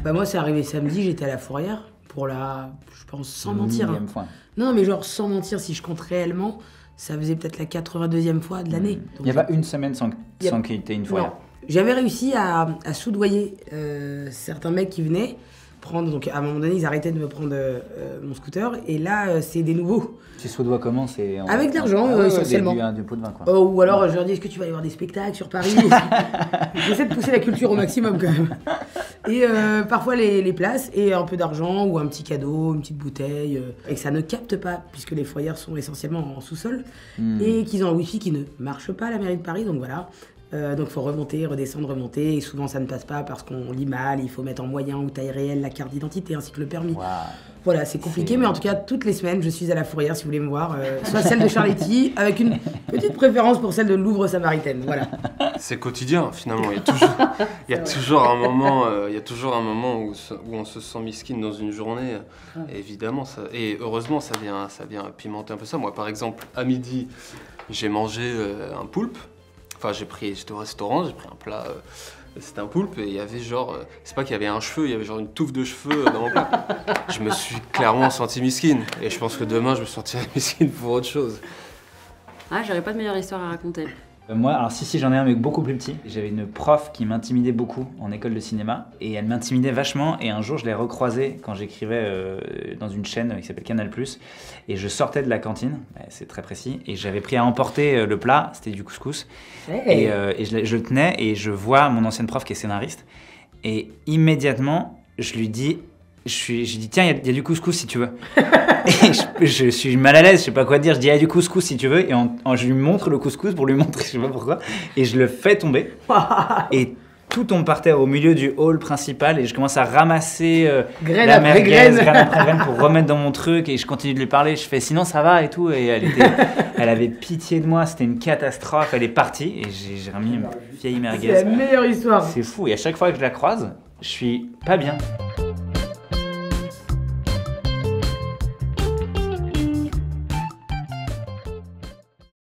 Bah moi c'est arrivé samedi, j'étais à la Fourrière pour la, je pense sans mentir. Millième fois. Non mais genre sans mentir, si je compte réellement, ça faisait peut-être la 82e fois de l'année. Il n'y a pas une semaine sans qu'il y ait une Fourrière. Non. J'avais réussi à soudoyer certains mecs qui venaient prendre, donc à un moment donné ils arrêtaient de me prendre mon scooter et là c'est des nouveaux. Tu soudoies comment? Avec de l'argent essentiellement. Du pot de vin quoi. Ou alors je leur dis est-ce que tu vas aller voir des spectacles sur Paris? J'essaie de pousser la culture au maximum quand même. Et parfois les places et un peu d'argent ou un petit cadeau, une petite bouteille. Et que ça ne capte pas puisque les foyers sont essentiellement en sous-sol et qu'ils ont un wifi qui ne marche pas à la mairie de Paris, donc voilà. Donc il faut remonter, redescendre, remonter, et souvent ça ne passe pas parce qu'on lit mal, il faut mettre en moyen ou taille réelle la carte d'identité ainsi que le permis. Wow. Voilà, c'est compliqué, mais en tout cas, toutes les semaines, je suis à la Fourrière si vous voulez me voir, soit celle de Charletti, avec une petite préférence pour celle de Louvre-Samaritaine, voilà. C'est quotidien finalement, il y a toujours un moment où on se sent miskin dans une journée, évidemment, et heureusement ça vient pimenter un peu ça. Moi par exemple, à midi, j'ai mangé un poulpe. Enfin, j'étais au restaurant, j'ai pris un plat, c'était un poulpe et il y avait genre, c'est pas qu'il y avait un cheveu, il y avait genre une touffe de cheveux dans mon plat. Je me suis clairement senti miskin et je pense que demain je me sentirai miskin pour autre chose. Ah, j'aurais pas de meilleure histoire à raconter. Moi, alors si j'en ai un mais beaucoup plus petit. J'avais une prof qui m'intimidait beaucoup en école de cinéma et elle m'intimidait vachement et un jour je l'ai recroisée quand j'écrivais dans une chaîne qui s'appelle Canal+, et je sortais de la cantine, c'est très précis, et j'avais pris à emporter le plat, c'était du couscous, et je le tenais et je vois mon ancienne prof qui est scénariste et immédiatement je lui dis tiens, il y a du couscous si tu veux. Et je suis mal à l'aise, je sais pas quoi dire, je dis il y a du couscous si tu veux, et je lui montre le couscous pour lui montrer, je sais pas pourquoi, et je le fais tomber. Et tout tombe par terre au milieu du hall principal et je commence à ramasser la merguez, graine après graine pour remettre dans mon truc et je continue de lui parler, je fais sinon ça va et tout, et elle avait pitié de moi, c'était une catastrophe, elle est partie et j'ai remis une vieille merguez. C'est la meilleure histoire. C'est fou, et à chaque fois que je la croise, je suis pas bien.